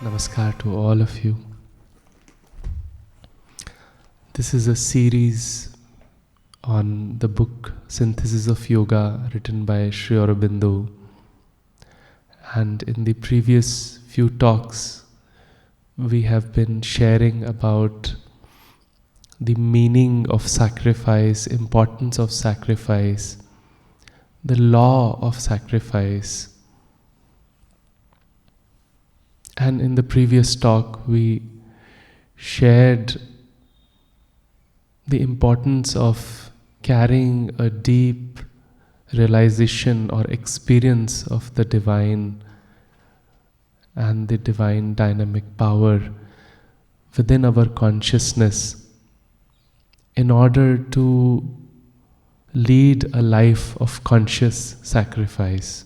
Namaskar to all of you. This is a series on the book Synthesis of Yoga written by Sri Aurobindo. And in the previous few talks, we have been sharing about the meaning of sacrifice, importance of sacrifice, the law of sacrifice. And in the previous talk, we shared the importance of carrying a deep realization or experience of the divine and the divine dynamic power within our consciousness in order to lead a life of conscious sacrifice.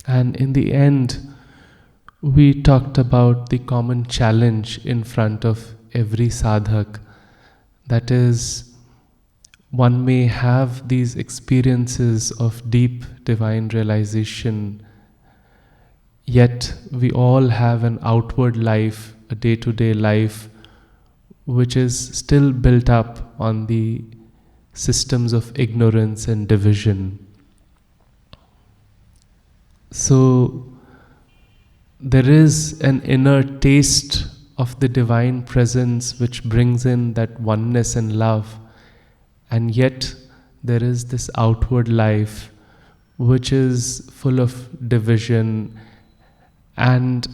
And in the end, we talked about the common challenge in front of every sadhak. That is, one may have these experiences of deep divine realization, yet we all have an outward life, a day-to-day life, which is still built up on the systems of ignorance and division. So there is an inner taste of the divine presence which brings in that oneness and love, and yet there is this outward life which is full of division, and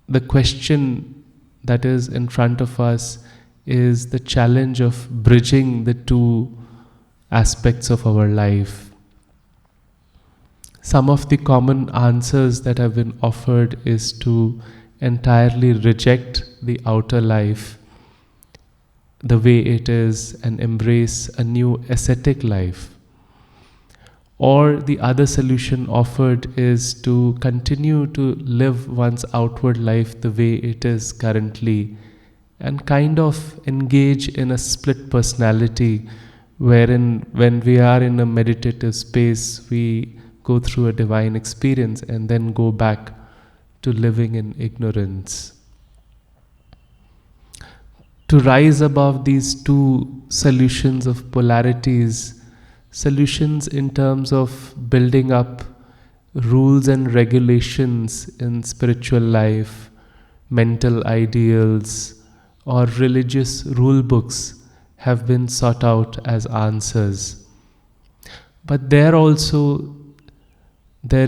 the question that is in front of us is the challenge of bridging the two aspects of our life. Some of the common answers that have been offered is to entirely reject the outer life, the way it is, and embrace a new ascetic life. Or the other solution offered is to continue to live one's outward life the way it is currently and kind of engage in a split personality wherein when we are in a meditative space we go through a divine experience and then go back to living in ignorance. To rise above these two solutions of polarities, solutions in terms of building up rules and regulations in spiritual life, mental ideals, or religious rule books have been sought out as answers. But there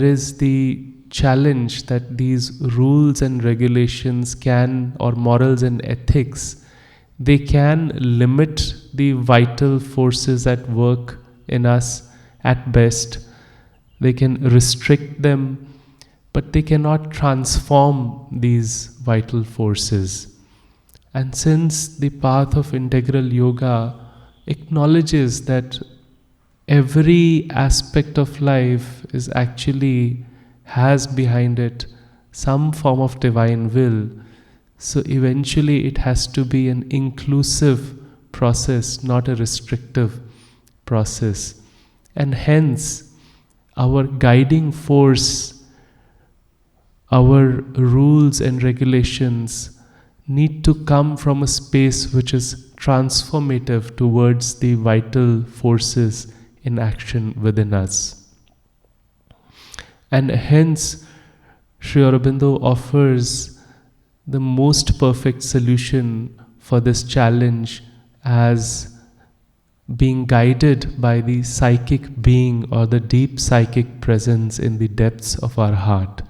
is the challenge that these rules and regulations can, or morals and ethics, they can limit the vital forces at work in us at best. They can restrict them, but they cannot transform these vital forces. And since the path of integral yoga acknowledges that every aspect of life is actually has behind it some form of divine will, so eventually it has to be an inclusive process, not a restrictive process. And hence, our guiding force, our rules and regulations need to come from a space which is transformative towards the vital forces in action within us. And hence, Sri Aurobindo offers the most perfect solution for this challenge as being guided by the psychic being or the deep psychic presence in the depths of our heart.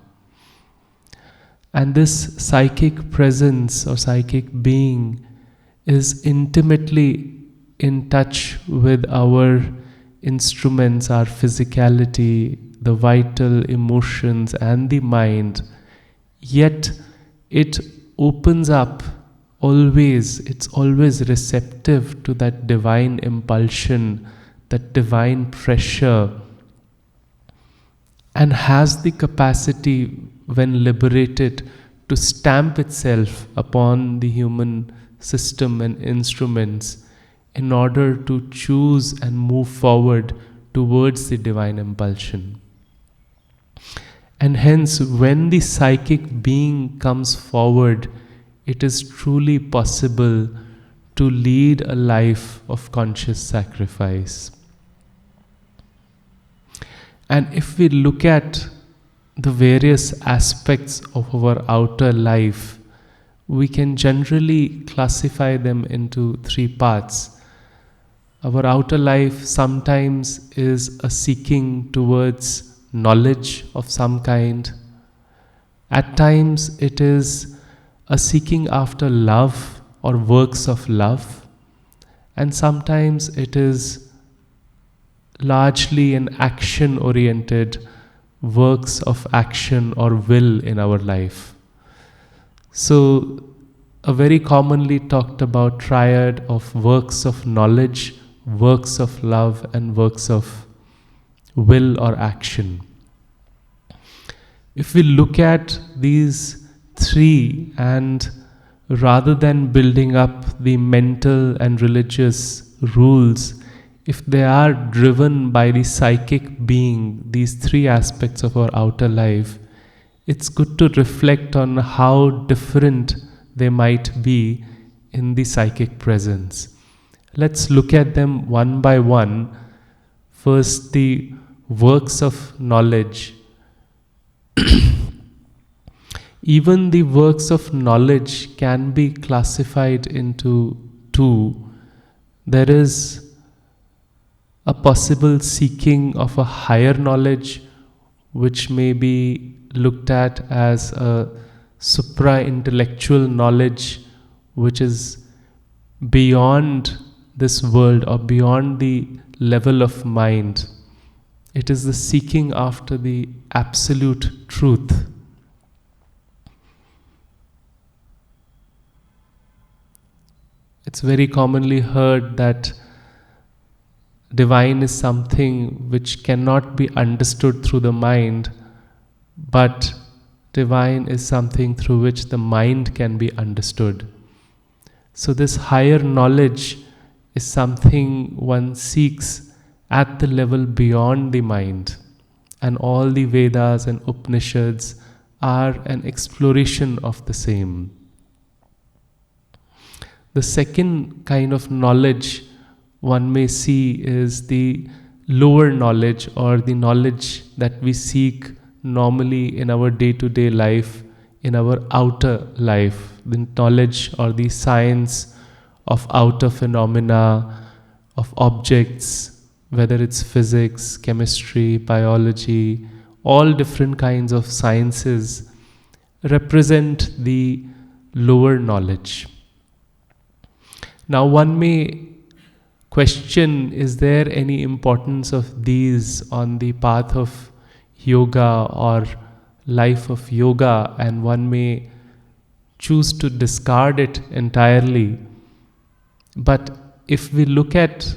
And this psychic presence or psychic being is intimately in touch with our instruments, our physicality, the vital emotions and the mind, yet it opens up always, it's always receptive to that divine impulsion, that divine pressure, and has the capacity, when liberated, to stamp itself upon the human system and instruments in order to choose and move forward towards the divine impulsion. And hence, when the psychic being comes forward, it is truly possible to lead a life of conscious sacrifice. And if we look at the various aspects of our outer life, we can generally classify them into three parts. Our outer life sometimes is a seeking towards knowledge of some kind. At times it is a seeking after love or works of love. And sometimes it is largely an action-oriented works of action or will in our life. So, a very commonly talked about triad of works of knowledge, works of love, and works of will or action. If we look at these three, and rather than building up the mental and religious rules, if they are driven by the psychic being, these three aspects of our outer life, it's good to reflect on how different they might be in the psychic presence. Let's look at them one by one. First, the works of knowledge. Even the works of knowledge can be classified into two. There is a possible seeking of a higher knowledge, which may be looked at as a supra-intellectual knowledge, which is beyond this world or beyond the level of mind. It is the seeking after the absolute truth. It's very commonly heard that divine is something which cannot be understood through the mind, but divine is something through which the mind can be understood. So this higher knowledge is something one seeks at the level beyond the mind. And all the Vedas and Upanishads are an exploration of the same. The second kind of knowledge one may see is the lower knowledge, or the knowledge that we seek normally in our day-to-day life, in our outer life, the knowledge or the science of outer phenomena, of objects, whether it's physics, chemistry, biology, all different kinds of sciences represent the lower knowledge. Now one may question, is there any importance of these on the path of yoga or life of yoga, and one may choose to discard it entirely. But if we look at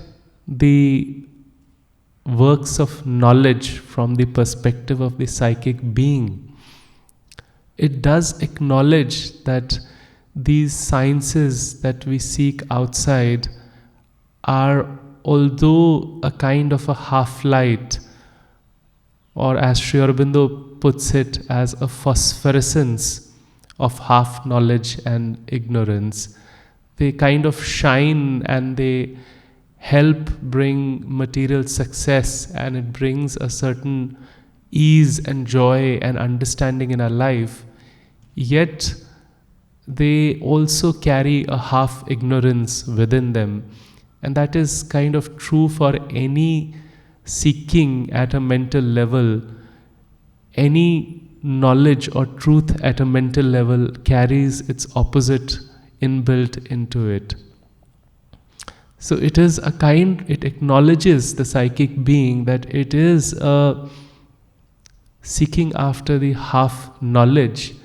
the works of knowledge from the perspective of the psychic being, it does acknowledge that these sciences that we seek outside are, although a kind of a half-light, or as Sri Aurobindo puts it, as a phosphorescence of half knowledge and ignorance, they kind of shine and they help bring material success, and it brings a certain ease and joy and understanding in our life. Yet they also carry a half ignorance within them. And that is kind of true for any seeking at a mental level. Any knowledge or truth at a mental level carries its opposite inbuilt into it. So it is a kind, it acknowledges the psychic being that it is a seeking after the half knowledge,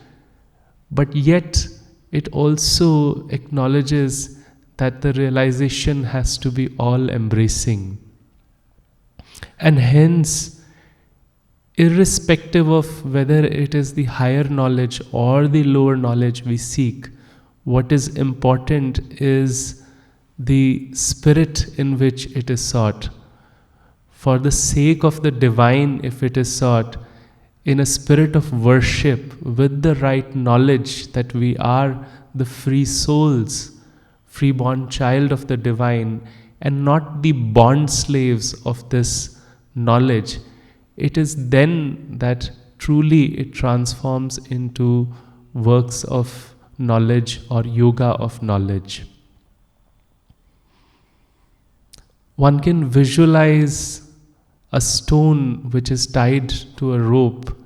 but yet it also acknowledges that the realization has to be all embracing. And hence, irrespective of whether it is the higher knowledge or the lower knowledge we seek, what is important is the spirit in which it is sought. For the sake of the divine, if it is sought, in a spirit of worship, with the right knowledge that we are the free souls, freeborn child of the divine, and not the bond slaves of this knowledge, it is then that truly it transforms into works of knowledge or yoga of knowledge. One can visualize a stone which is tied to a rope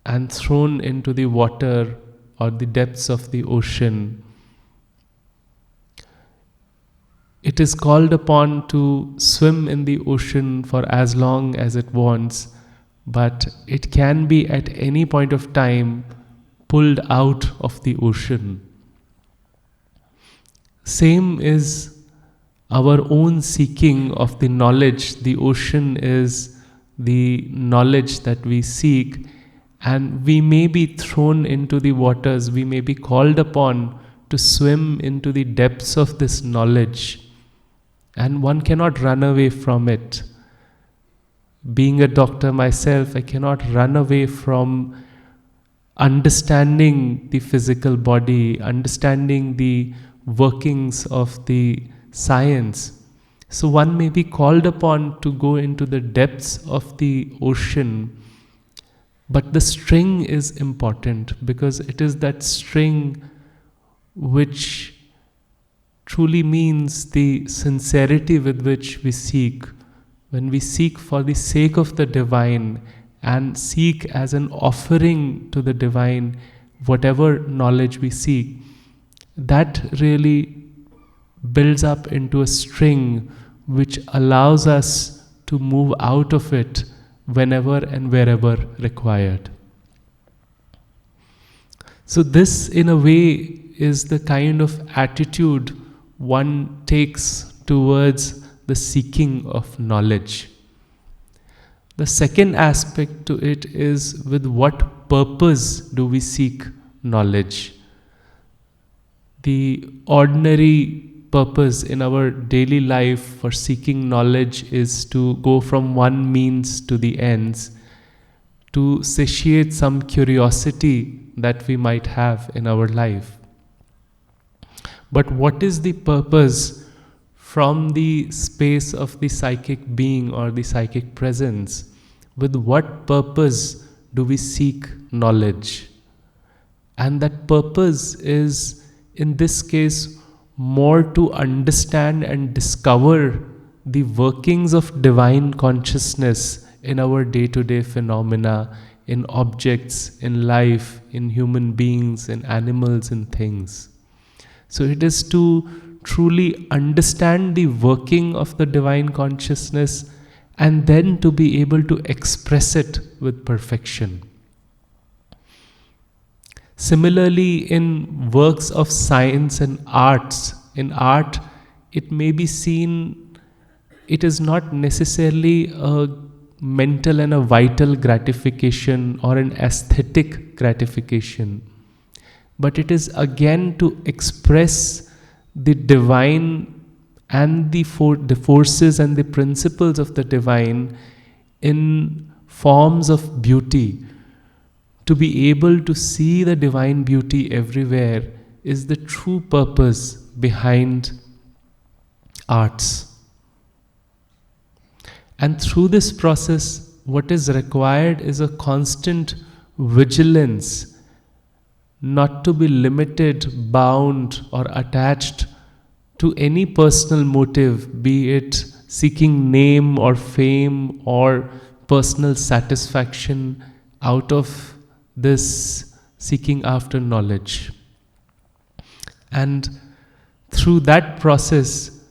and thrown into the water or the depths of the ocean. It is called upon to swim in the ocean for as long as it wants, but it can be at any point of time pulled out of the ocean. Same is our own seeking of the knowledge. The ocean is the knowledge that we seek, and we may be thrown into the waters, we may be called upon to swim into the depths of this knowledge, and one cannot run away from it. Being a doctor myself, I cannot run away from understanding the physical body, understanding the workings of the science. So one may be called upon to go into the depths of the ocean, but the string is important, because it is that string which truly means the sincerity with which we seek. When we seek for the sake of the divine and seek as an offering to the divine whatever knowledge we seek, that really builds up into a string which allows us to move out of it whenever and wherever required. So this, in a way, is the kind of attitude one takes towards the seeking of knowledge. The second aspect to it is, with what purpose do we seek knowledge? The ordinary purpose in our daily life for seeking knowledge is to go from one means to the ends, to satiate some curiosity that we might have in our life. But what is the purpose from the space of the psychic being or the psychic presence? With what purpose do we seek knowledge? And that purpose is, in this case, more to understand and discover the workings of divine consciousness in our day-to-day phenomena, in objects, in life, in human beings, in animals, and things. So it is to truly understand the working of the divine consciousness and then to be able to express it with perfection. Similarly, in works of science and arts, in art, it may be seen, it is not necessarily a mental and a vital gratification or an aesthetic gratification, but it is again to express the divine and the forces and the principles of the divine in forms of beauty. To be able to see the divine beauty everywhere is the true purpose behind arts. And through this process, what is required is a constant vigilance, not to be limited, bound, or attached to any personal motive, be it seeking name or fame or personal satisfaction out of this seeking after knowledge. And through that process,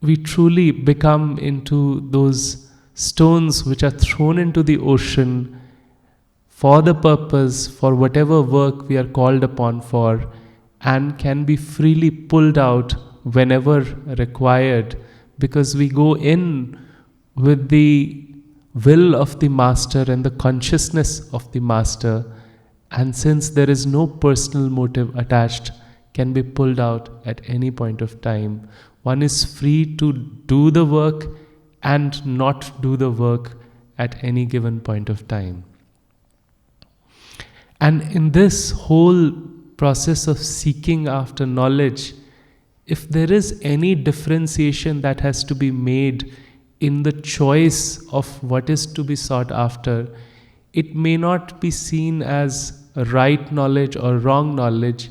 we truly become into those stones which are thrown into the ocean for the purpose, for whatever work we are called upon for, and can be freely pulled out whenever required, because we go in with the will of the master and the consciousness of the master, and since there is no personal motive attached, can be pulled out at any point of time. One is free to do the work and not do the work at any given point of time. And in this whole process of seeking after knowledge, if there is any differentiation that has to be made in the choice of what is to be sought after, it may not be seen as right knowledge or wrong knowledge,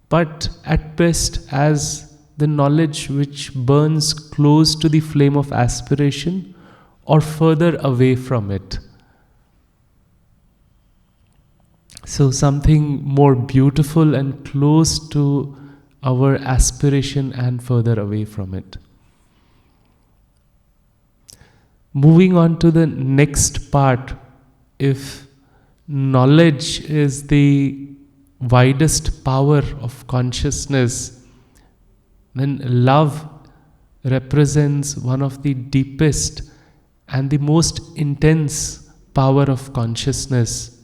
but at best as the knowledge which burns close to the flame of aspiration or further away from it. So something more beautiful and close to our aspiration and further away from it. Moving on to the next part, if knowledge is the widest power of consciousness, then love represents one of the deepest and the most intense power of consciousness,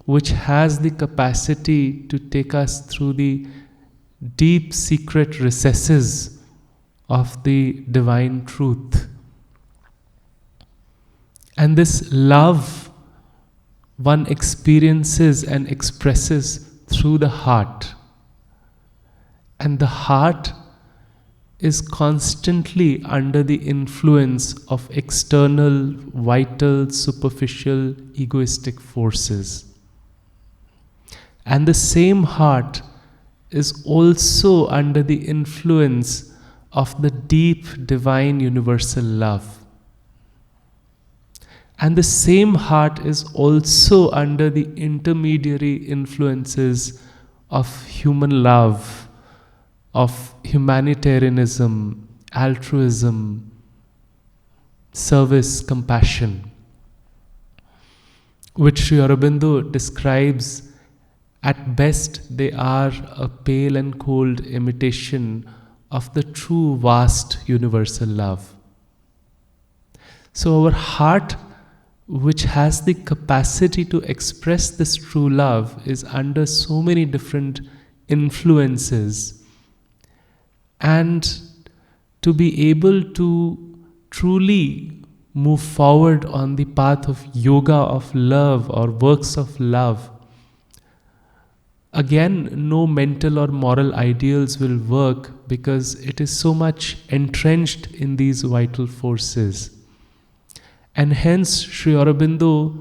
which has the capacity to take us through the deep secret recesses of the divine truth. And this love one experiences and expresses through the heart. And the heart is constantly under the influence of external, vital, superficial, egoistic forces. And the same heart is also under the influence of the deep, divine, universal love. And the same heart is also under the intermediary influences of human love, of humanitarianism, altruism, service, compassion, which Sri Aurobindo describes, at best they are a pale and cold imitation of the true vast universal love. So our heart, which has the capacity to express this true love, is under so many different influences. And to be able to truly move forward on the path of yoga of love or works of love, again, no mental or moral ideals will work because it is so much entrenched in these vital forces. And hence, Sri Aurobindo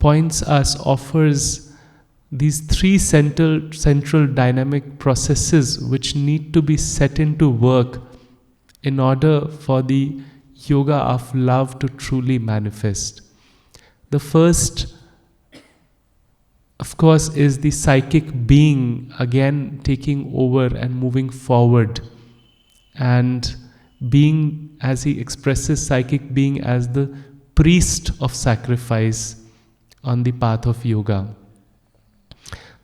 offers these three central dynamic processes which need to be set into work in order for the yoga of love to truly manifest. The first, of course, is the psychic being again taking over and moving forward, and being, as he expresses psychic being, as the priest of sacrifice on the path of yoga.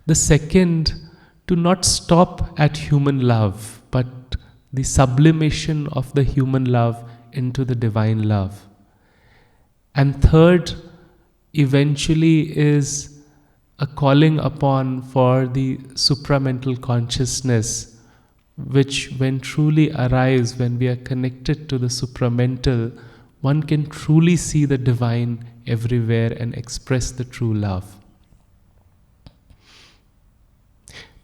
The second, to not stop at human love, but the sublimation of the human love into the divine love. And third, eventually, is a calling upon for the supramental consciousness, which when truly arrives, when we are connected to the supramental, one can truly see the divine everywhere and express the true love.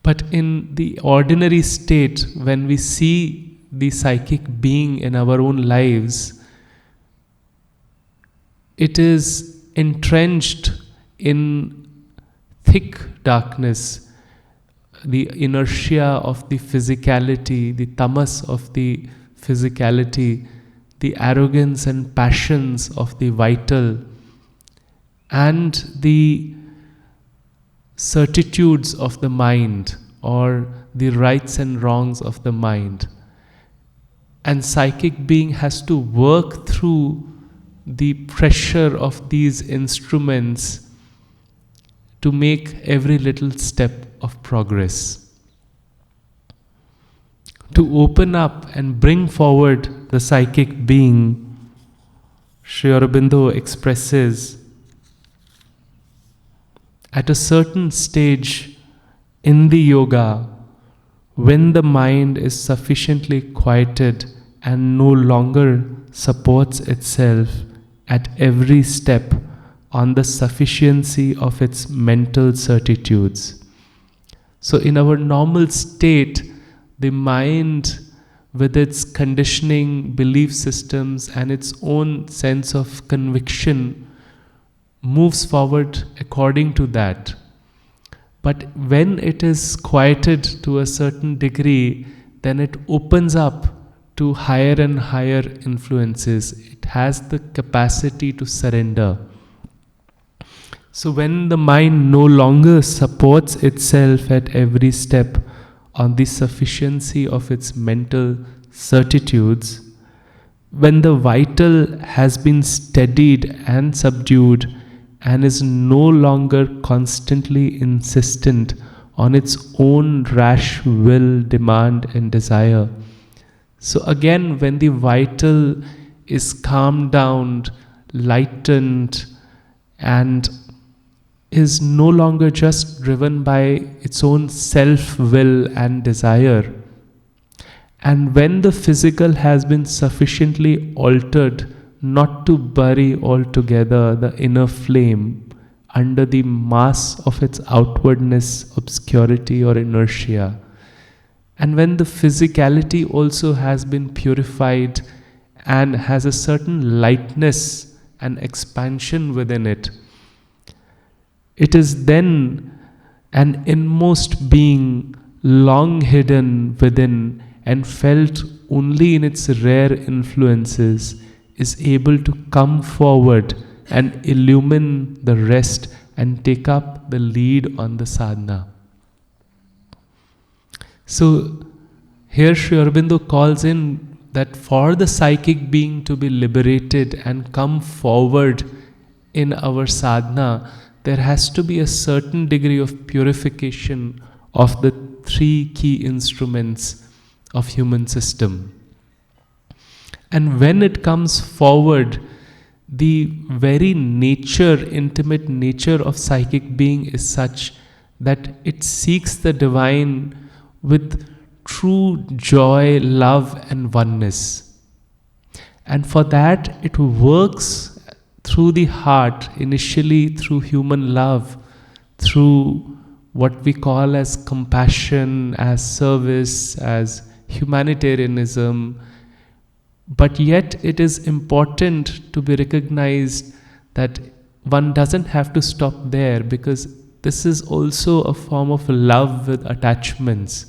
But in the ordinary state, when we see the psychic being in our own lives, it is entrenched in thick darkness, the inertia of the physicality, the tamas of the physicality, the arrogance and passions of the vital, and the certitudes of the mind, or the rights and wrongs of the mind. And psychic being has to work through the pressure of these instruments to make every little step of progress. To open up and bring forward the psychic being, Sri Aurobindo expresses, at a certain stage in the yoga, when the mind is sufficiently quieted and no longer supports itself at every step on the sufficiency of its mental certitudes. So, in our normal state, the mind, with its conditioning, belief systems, and its own sense of conviction, moves forward according to that. But when it is quieted to a certain degree, then it opens up to higher and higher influences. It has the capacity to surrender. So when the mind no longer supports itself at every step on the sufficiency of its mental certitudes, when the vital has been steadied and subdued and is no longer constantly insistent on its own rash will, demand and desire. So again, when the vital is calmed down, lightened, and is no longer just driven by its own self-will and desire, and when the physical has been sufficiently altered not to bury altogether the inner flame under the mass of its outwardness, obscurity or inertia, and when the physicality also has been purified and has a certain lightness and expansion within it, it is then an inmost being long hidden within and felt only in its rare influences is able to come forward and illumine the rest and take up the lead on the sadhana. So here Sri Aurobindo calls in that for the psychic being to be liberated and come forward in our sadhana, there has to be a certain degree of purification of the three key instruments of human system. And when it comes forward, the very nature, intimate nature of psychic being is such that it seeks the divine with true joy, love and oneness. And for that it works through the heart, initially through human love, through what we call as compassion, as service, as humanitarianism. But yet it is important to be recognized that one doesn't have to stop there, because this is also a form of love with attachments.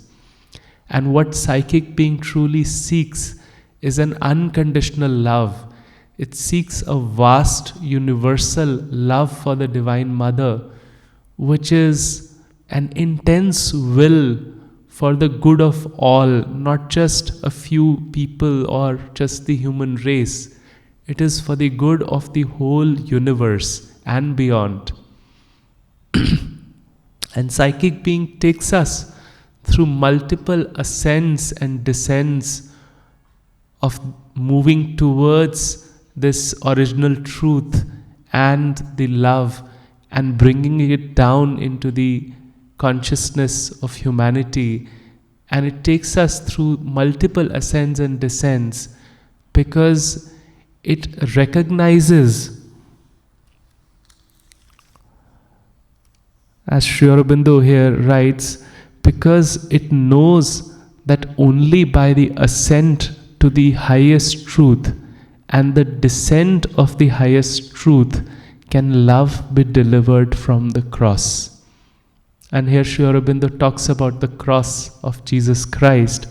And what psychic being truly seeks is an unconditional love. It seeks a vast, universal love for the Divine Mother, which is an intense will for the good of all, not just a few people or just the human race. It is for the good of the whole universe and beyond. And psychic being takes us through multiple ascents and descents of moving towards this original truth and the love and bringing it down into the consciousness of humanity. And it takes us through multiple ascents and descents because it recognizes, as Sri Aurobindo here writes, because it knows that only by the ascent to the highest truth and the descent of the highest truth can love be delivered from the cross. And here Sri Aurobindo talks about the cross of Jesus Christ,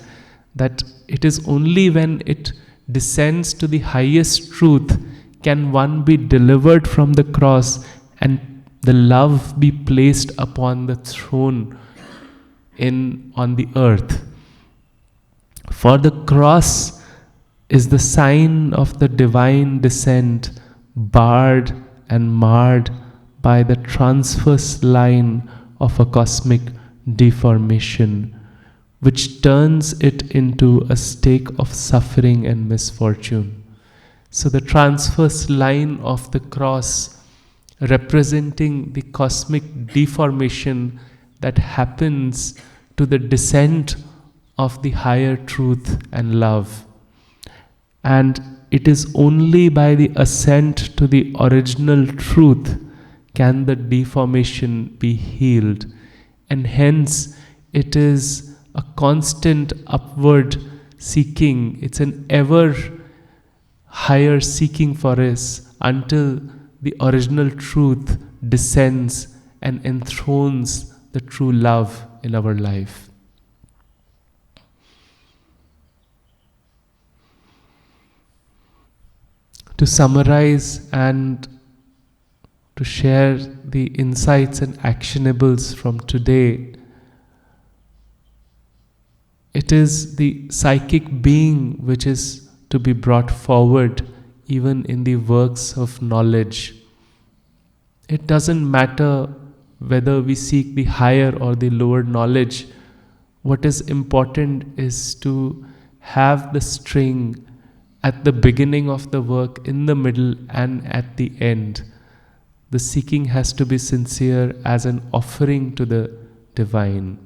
that it is only when it descends to the highest truth can one be delivered from the cross and the love be placed upon the throne on the earth. For the cross is the sign of the divine descent, barred and marred by the transverse line of a cosmic deformation, which turns it into a stake of suffering and misfortune. So the transverse line of the cross representing the cosmic deformation that happens to the descent of the higher truth and love. And it is only by the ascent to the original truth can the deformation be healed. And hence, it is a constant upward seeking. It's an ever higher seeking for us until the original truth descends and enthrones the true love in our life. To summarize and to share the insights and actionables from today, it is the psychic being which is to be brought forward even in the works of knowledge. It doesn't matter whether we seek the higher or the lower knowledge. What is important is to have the string at the beginning of the work, in the middle, and at the end. The seeking has to be sincere as an offering to the divine.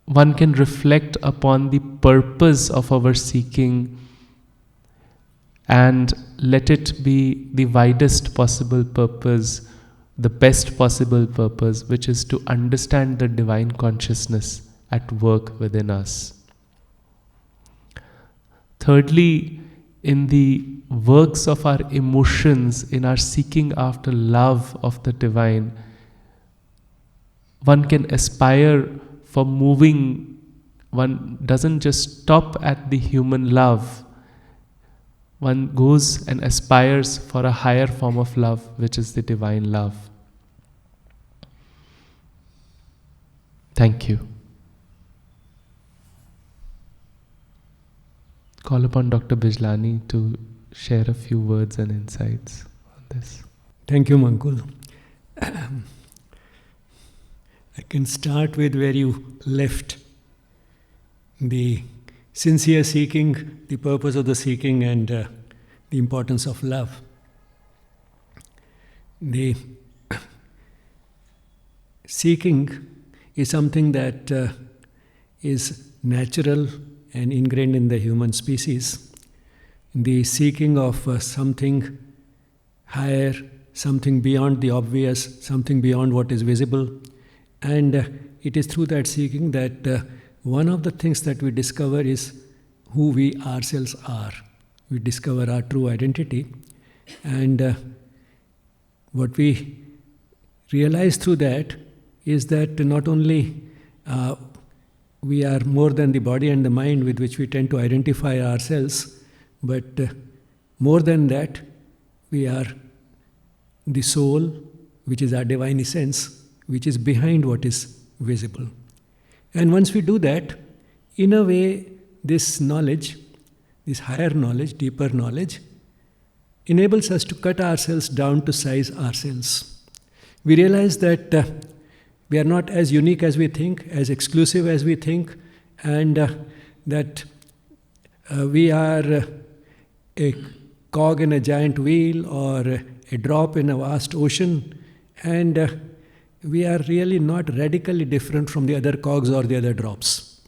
One can reflect upon the purpose of our seeking and let it be the widest possible purpose, the best possible purpose, which is to understand the divine consciousness at work within us. Thirdly, in the works of our emotions, in our seeking after love of the divine, one can aspire for moving. One doesn't just stop at the human love. One goes and aspires for a higher form of love, which is the divine love. Thank you. Call upon Dr. Bijlani to share a few words and insights on this. Thank you, Mankul. I can start with where you left. The sincere seeking, the purpose of the seeking, and the importance of love. The seeking is something that is natural and ingrained in the human species. The seeking of something higher, something beyond the obvious, something beyond what is visible. And it is through that seeking that one of the things that we discover is who we ourselves are. We discover our true identity. And what we realize through that is that not only we are more than the body and the mind with which we tend to identify ourselves, but more than that, we are the soul, which is our divine essence, which is behind what is visible. And once we do that, in a way, this knowledge, this higher knowledge, deeper knowledge, enables us to cut ourselves down to size ourselves. We realize that we are not as unique as we think, as exclusive as we think, and that we are a cog in a giant wheel or a drop in a vast ocean, and we are really not radically different from the other cogs or the other drops.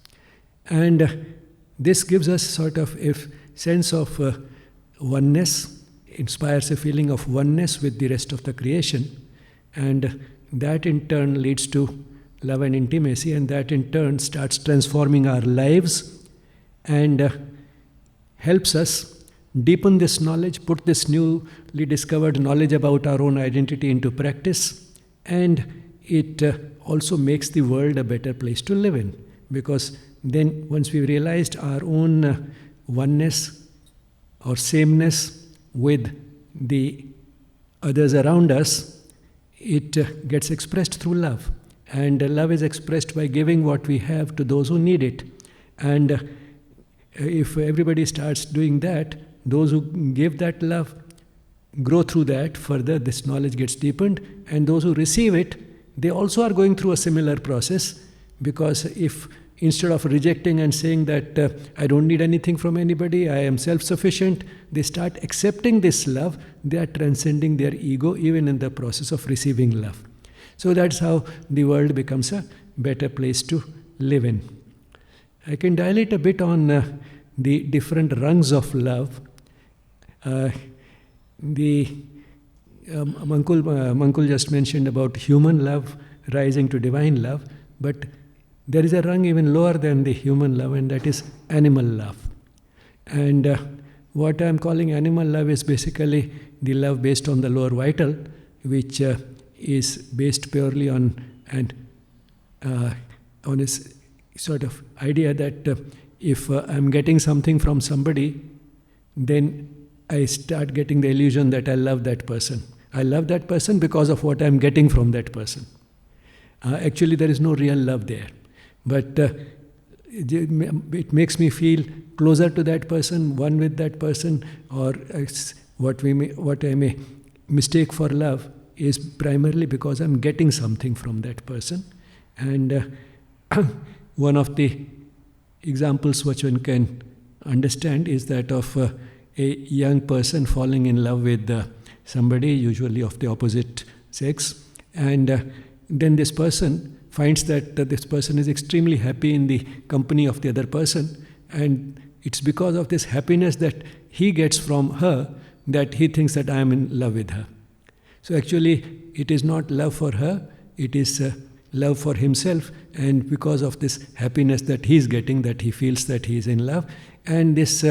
And this gives us sort of a sense of oneness, inspires a feeling of oneness with the rest of the creation, and that in turn leads to love and intimacy, and that in turn starts transforming our lives and helps us deepen this knowledge, put this newly discovered knowledge about our own identity into practice, and it also makes the world a better place to live in. Because then once we've realized our own oneness or sameness with the others around us, it gets expressed through love. And love is expressed by giving what we have to those who need it. And if everybody starts doing that, those who give that love grow through that further, this knowledge gets deepened, and those who receive it, they also are going through a similar process, because if instead of rejecting and saying that I don't need anything from anybody, I am self-sufficient, they start accepting this love, they are transcending their ego even in the process of receiving love. So that's how the world becomes a better place to live in. I can dilate a bit on the different rungs of love. Mankul just mentioned about human love rising to divine love, but there is a rung even lower than the human love, and that is animal love. And what I am calling animal love is basically the love based on the lower vital, which is based purely on this sort of idea that if I'm getting something from somebody, then I start getting the illusion that I love that person. I love that person because of what I'm getting from that person. Actually, there is no real love there. But it makes me feel closer to that person, one with that person, or what I may mistake for love is primarily because I'm getting something from that person. And one of the examples which one can understand is that of a young person falling in love with somebody, usually of the opposite sex, and then this person finds that this person is extremely happy in the company of the other person, and it's because of this happiness that he gets from her that he thinks that I am in love with her. So actually, it is not love for her, it is love for himself, and because of this happiness that he is getting, that he feels that he is in love. And this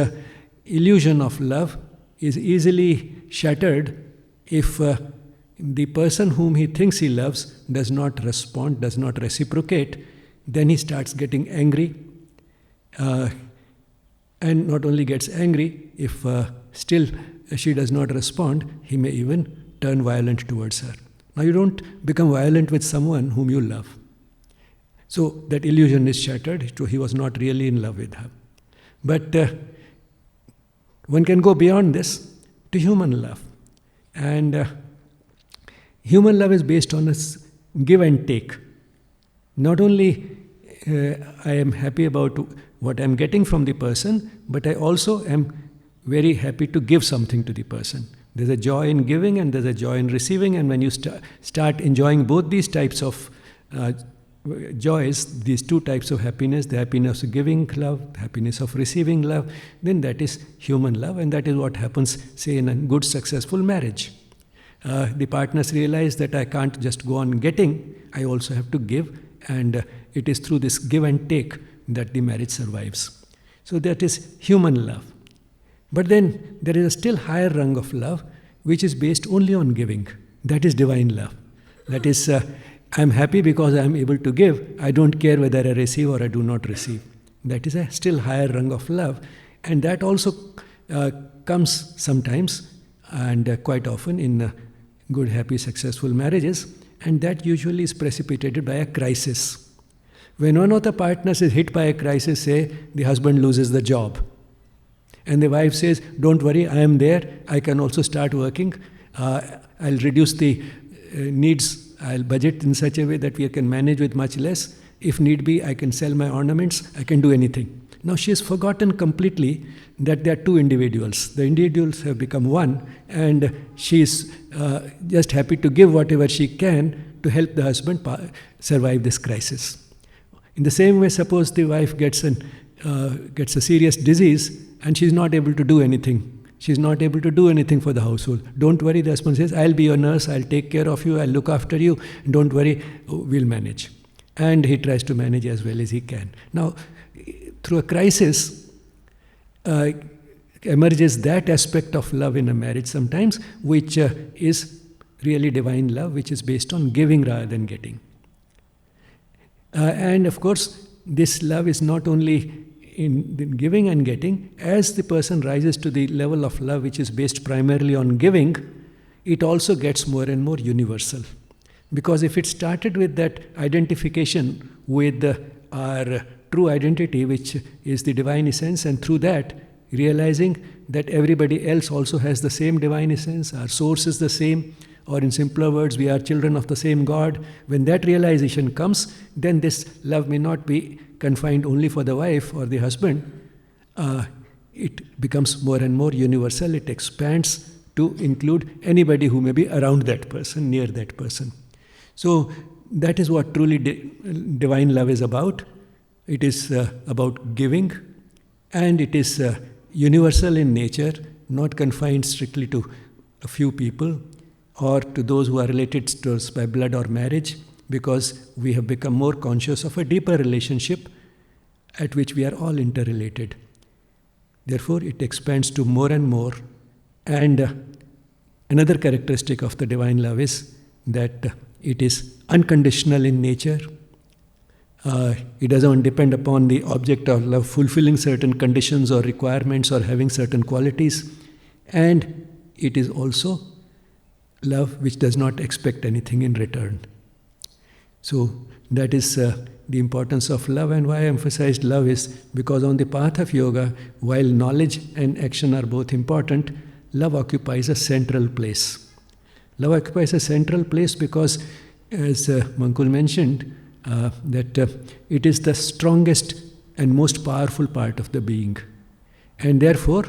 illusion of love is easily shattered if the person whom he thinks he loves does not respond, does not reciprocate. Then he starts getting angry, and not only gets angry, if still she does not respond, he may even turn violent towards her. Now, you don't become violent with someone whom you love. So that illusion is shattered. He was not really in love with her. But one can go beyond this to human love. And human love is based on a give and take. Not only I am happy about what I am getting from the person, but I also am very happy to give something to the person. There's a joy in giving and there's a joy in receiving, and when you start enjoying both these types of joys, these two types of happiness, the happiness of giving love, the happiness of receiving love, then that is human love, and that is what happens, say, in a good, successful marriage. The partners realize that I can't just go on getting, I also have to give, and it is through this give and take that the marriage survives. So that is human love. But then there is a still higher rung of love, which is based only on giving. That is divine love. That is, I'm happy because I'm able to give. I don't care whether I receive or I do not receive. That is a still higher rung of love. And that also comes sometimes and quite often in good, happy, successful marriages. And that usually is precipitated by a crisis. When one of the partners is hit by a crisis, say the husband loses the job, and the wife says, don't worry, I am there, I can also start working, I'll reduce the needs, I'll budget in such a way that we can manage with much less. If need be, I can sell my ornaments, I can do anything. Now she has forgotten completely that there are two individuals. The individuals have become one, and she is just happy to give whatever she can to help the husband survive this crisis. In the same way, suppose the wife gets a serious disease and she is not able to do anything. She is not able to do anything for the household. Don't worry, the husband says, I'll be your nurse, I'll take care of you, I'll look after you, don't worry, we'll manage. And he tries to manage as well as he can. Now, through a crisis, emerges that aspect of love in a marriage sometimes, which is really divine love, which is based on giving rather than getting. And of course, this love is not only in giving and getting. As the person rises to the level of love which is based primarily on giving, it also gets more and more universal. Because if it started with that identification with our true identity, which is the divine essence, and through that realizing that everybody else also has the same divine essence, our source is the same, or in simpler words, we are children of the same God. When that realization comes, then this love may not be confined only for the wife or the husband. It becomes more and more universal. It expands to include anybody who may be around that person, near that person. So that is what truly divine love is about. It is about giving and it is universal in nature, not confined strictly to a few people or to those who are related to us by blood or marriage, because we have become more conscious of a deeper relationship at which we are all interrelated. Therefore, it expands to more and more. And another characteristic of the divine love is that it is unconditional in nature. It doesn't depend upon the object of love fulfilling certain conditions or requirements or having certain qualities. And it is also love which does not expect anything in return. So that is the importance of love, and why I emphasized love is because on the path of yoga, while knowledge and action are both important, love occupies a central place. Love occupies a central place because, as Mankul mentioned, that it is the strongest and most powerful part of the being. And therefore,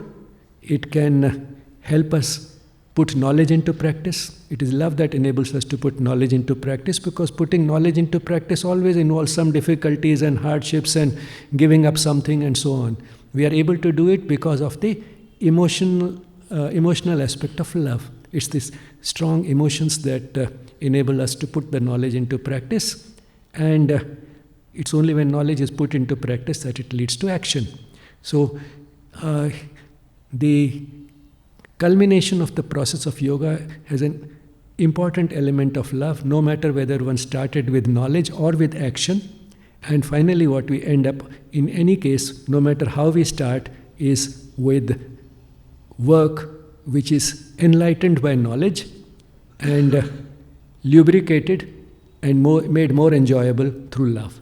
it can help us put knowledge into practice. It is love that enables us to put knowledge into practice, because putting knowledge into practice always involves some difficulties and hardships and giving up something and so on. We are able to do it because of the emotional aspect of love. It's these strong emotions that enable us to put the knowledge into practice, and it's only when knowledge is put into practice that it leads to action. So the culmination of the process of yoga has an important element of love, no matter whether one started with knowledge or with action. And finally, what we end up, in any case, no matter how we start, is with work which is enlightened by knowledge and lubricated and made more enjoyable through love.